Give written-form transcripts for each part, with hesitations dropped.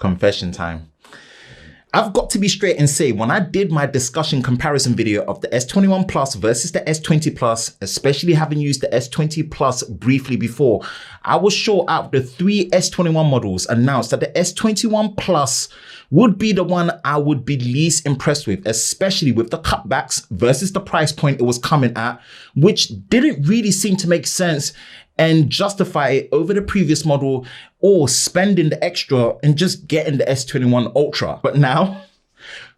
Confession time. I've got to be straight and say, when I did my discussion comparison video of the S21 Plus versus the S20 Plus, especially having used the S20 Plus briefly before, I was sure out of the 3 S21 models announced that the S21 Plus would be the one I would be least impressed with, especially with the cutbacks versus the price point it was coming at, which didn't really seem to make sense and justify it over the previous model or spending the extra and just getting the S21 Ultra. But now,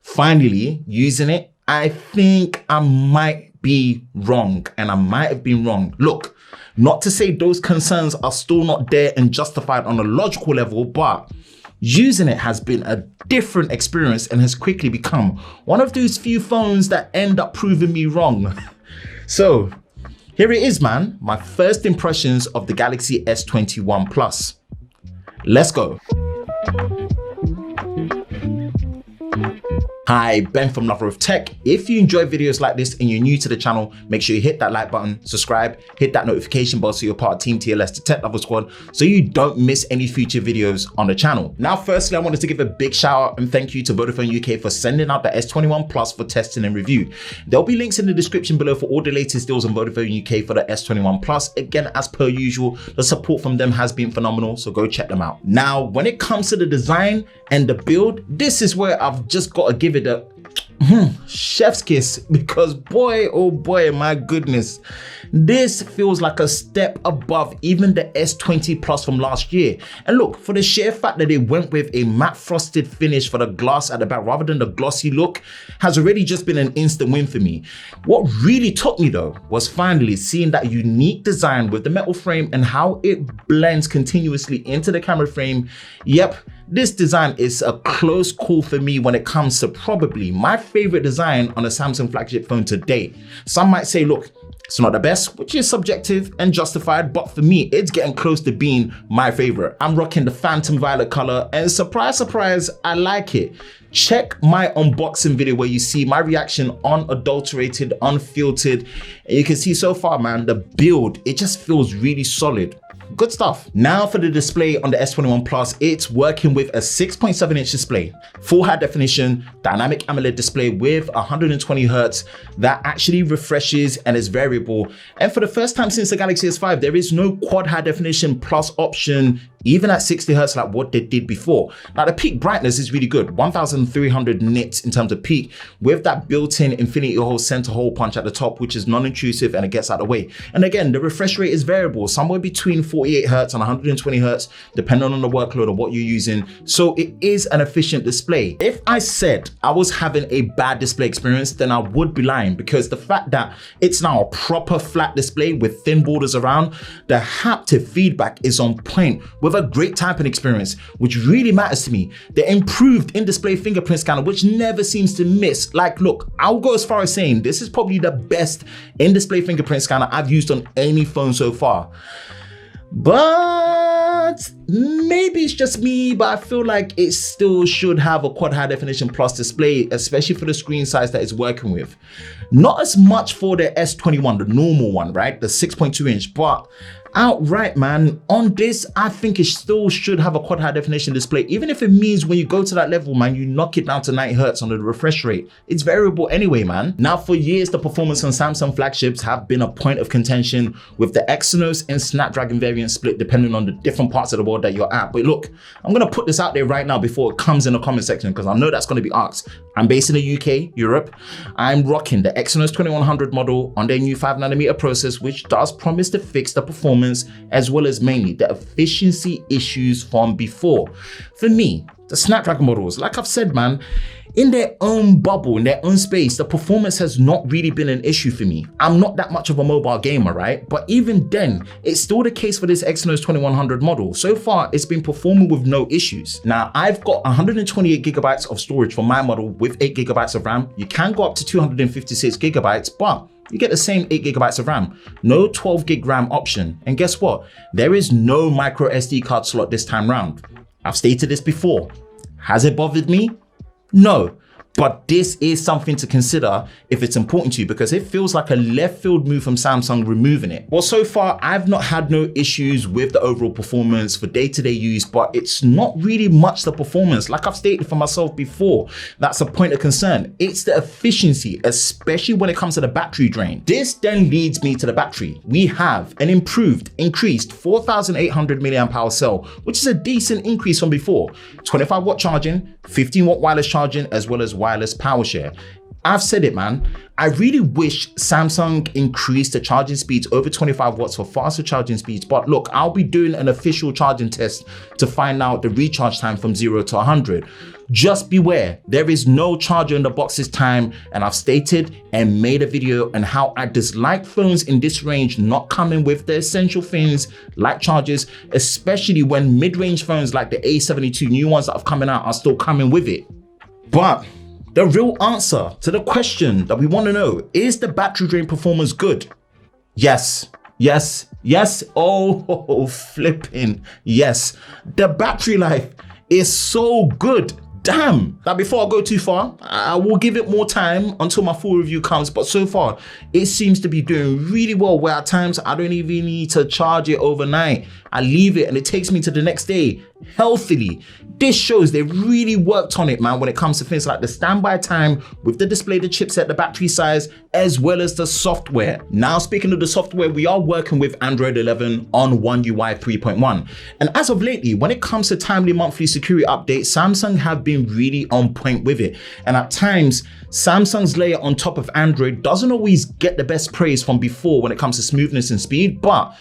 finally using it, I think I might be wrong, and I might have been wrong. Look, not to say those concerns are still not there and justified on a logical level, but using it has been a different experience and has quickly become one of those few phones that end up proving me wrong. So here it is, man. My first impressions of the Galaxy S21 Plus. Let's go. Hi, Ben from Lover of Tech. If you enjoy videos like this and you're new to the channel, make sure you hit that like button, subscribe, hit that notification bell so you're part of Team TLS, the Tech Lover Squad, so you don't miss any future videos on the channel. Now, firstly, I wanted to give a big shout out and thank you to Vodafone UK for sending out the S21 Plus for testing and review. There'll be links in the description below for all the latest deals on Vodafone UK for the S21 Plus. Again, as per usual, the support from them has been phenomenal, so go check them out. Now, when it comes to the design and the build, this is where I've just got to give it a chef's kiss, because boy, oh boy, my goodness, this feels like a step above even the S20 Plus from last year. And look, for the sheer fact that they went with a matte frosted finish for the glass at the back rather than the glossy look has already just been an instant win for me. What really took me though was finally seeing that unique design with the metal frame and how it blends continuously into the camera frame. Yep, this design is a close call for me when it comes to probably my favorite design on a Samsung flagship phone to date. Some might say, look, it's not the best, which is subjective and justified, but for me, it's getting close to being my favorite. I'm rocking the Phantom Violet color, and surprise, surprise, I like it. Check my unboxing video where you see my reaction unadulterated, unfiltered. And you can see so far, man, the build, it just feels really solid. Good stuff. Now for the display on the S21 Plus, it's working with a 6.7-inch display, full high definition, dynamic AMOLED display with 120 Hz that actually refreshes and is variable. And for the first time since the Galaxy S5, there is no quad high definition plus option, even at 60 Hz like what they did before. Now the peak brightness is really good, 1300 nits in terms of peak, with that built-in infinity hole center hole punch at the top, which is non-intrusive and it gets out of the way. And again, the refresh rate is variable, somewhere between 48 Hz and 120 Hz, depending on the workload or what you're using. So it is an efficient display. If I said I was having a bad display experience, then I would be lying, because the fact that it's now a proper flat display with thin borders around, the haptic feedback is on point with a great typing experience, which really matters to me. The improved in-display fingerprint scanner, which never seems to miss. Like, look, I'll go as far as saying this is probably the best in-display fingerprint scanner I've used on any phone so far. But maybe it's just me, but I feel like it still should have a quad high definition plus display, especially for the screen size that it's working with. Not as much for the S21, the normal one, right? The 6.2-inch, but outright, man, on this, I think it still should have a quad high definition display, even if it means when you go to that level, man, you knock it down to 90 Hz on the refresh rate. It's variable anyway, man. Now, for years, the performance on Samsung flagships have been a point of contention, with the Exynos and Snapdragon variant split depending on the different parts of the world that you're at. But look, I'm gonna put this out there right now before it comes in the comment section, because I know that's gonna be asked. I'm based in the UK, Europe. I'm rocking the Exynos 2100 model on their new 5nm process, which does promise to fix the performance as well as mainly the efficiency issues from before. For me, the Snapdragon models, like I've said, man, in their own bubble, in their own space, the performance has not really been an issue for me. I'm not that much of a mobile gamer, right? But even then, it's still the case for this Exynos 2100 model. So far, it's been performing with no issues. Now, I've got 128 gigabytes of storage for my model with 8 gigabytes of RAM. You can go up to 256 gigabytes, but you get the same 8 gigabytes of RAM, no 12 gig RAM option. And guess what? There is no micro SD card slot this time round. I've stated this before. Has it bothered me? No, But this is something to consider if it's important to you, because it feels like a left field move from Samsung removing it. Well, so far, I've not had no issues with the overall performance for day-to-day use, but it's not really much the performance. Like I've stated for myself before, that's a point of concern. It's the efficiency, especially when it comes to the battery drain. This then leads me to the battery. We have an increased 4,800 milliamp hour cell, which is a decent increase from before. 25 watt charging, 15 watt wireless charging, as well as wireless power share. I've said it, man. I really wish Samsung increased the charging speeds over 25 watts for faster charging speeds. But look, I'll be doing an official charging test to find out the recharge time from 0 to 100. Just beware, there is no charger in the box this time, and I've stated and made a video on how I dislike phones in this range not coming with the essential things like chargers, especially when mid-range phones like the A72 new ones that have coming out are still coming with it. But the real answer to the question that we want to know, is the battery drain performance good? Yes, yes, yes, oh, flipping yes. The battery life is so good. Damn. Now, before I go too far, I will give it more time until my full review comes, but so far it seems to be doing really well, where at times I don't even need to charge it overnight. I leave it and it takes me to the next day healthily. This shows they really worked on it, man, when it comes to things like the standby time with the display, the chipset, the battery size, as well as the software. Now, speaking of the software, we are working with Android 11 on One UI 3.1. And as of lately, when it comes to timely monthly security updates, Samsung have been really on point with it. And at times, Samsung's layer on top of Android doesn't always get the best praise from before when it comes to smoothness and speed, but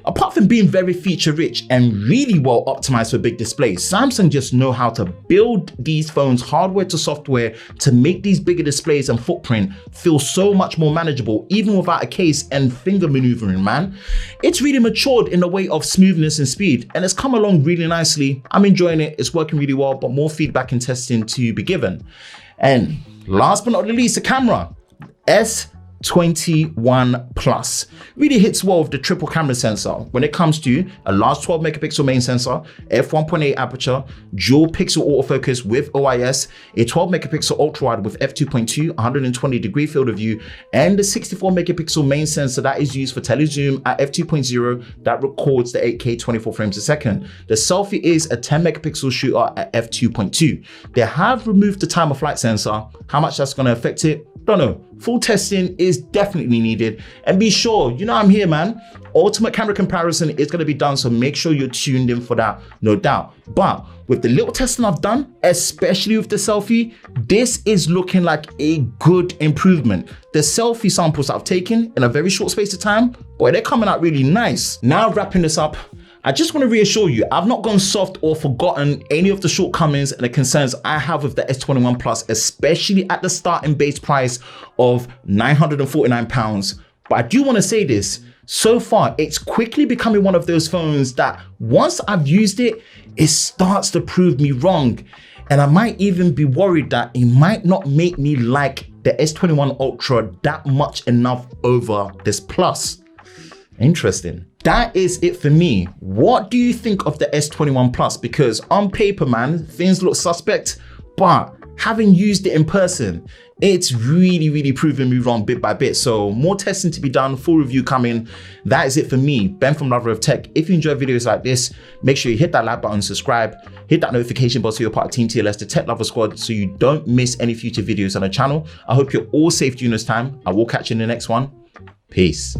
apart from being very feature rich and really well optimized for big displays, Samsung just know how to build these phones hardware to software to make these bigger displays and footprint feel so much more manageable, even without a case and finger maneuvering, man. It's really matured in the way of smoothness and speed, and it's come along really nicely. I'm enjoying it, it's working really well, but more feedback and testing to be given. And last but not least, the camera. S21 Plus really hits well with the triple camera sensor when it comes to a large 12 megapixel main sensor, f1.8 aperture, dual pixel autofocus with OIS, a 12 megapixel ultra wide with f2.2, 120 degree field of view, and the 64 megapixel main sensor that is used for telezoom at f2.0 that records the 8K 24 frames a second. The selfie is a 10 megapixel shooter at f2.2. They have removed the time of flight sensor. How much that's going to affect it, don't know. Full testing is definitely needed, and be sure, you know I'm here, man. Ultimate camera comparison is going to be done, so make sure you're tuned in for that, no doubt. But with the little testing I've done, especially with the selfie, this is looking like a good improvement. The selfie samples I've taken in a very short space of time, boy, they're coming out really nice. Now, wrapping this up, I just want to reassure you, I've not gone soft or forgotten any of the shortcomings and the concerns I have with the S21 Plus, especially at the starting base price of £949. But I do want to say this, so far, it's quickly becoming one of those phones that once I've used it, it starts to prove me wrong. And I might even be worried that it might not make me like the S21 Ultra that much enough over this Plus. Interesting. That is it for me. What do you think of the S21 Plus? Because on paper, man, things look suspect, but having used it in person, it's really proving me wrong bit by bit. So more testing to be done, full review coming. That is it for me, Ben from Lover of Tech. If you enjoy videos like this, make sure you hit that like button, subscribe, hit that notification bell so you're part of Team TLS, the Tech Lover Squad, so you don't miss any future videos on the channel. I hope you're all safe during this time. I will catch you in the next one. Peace.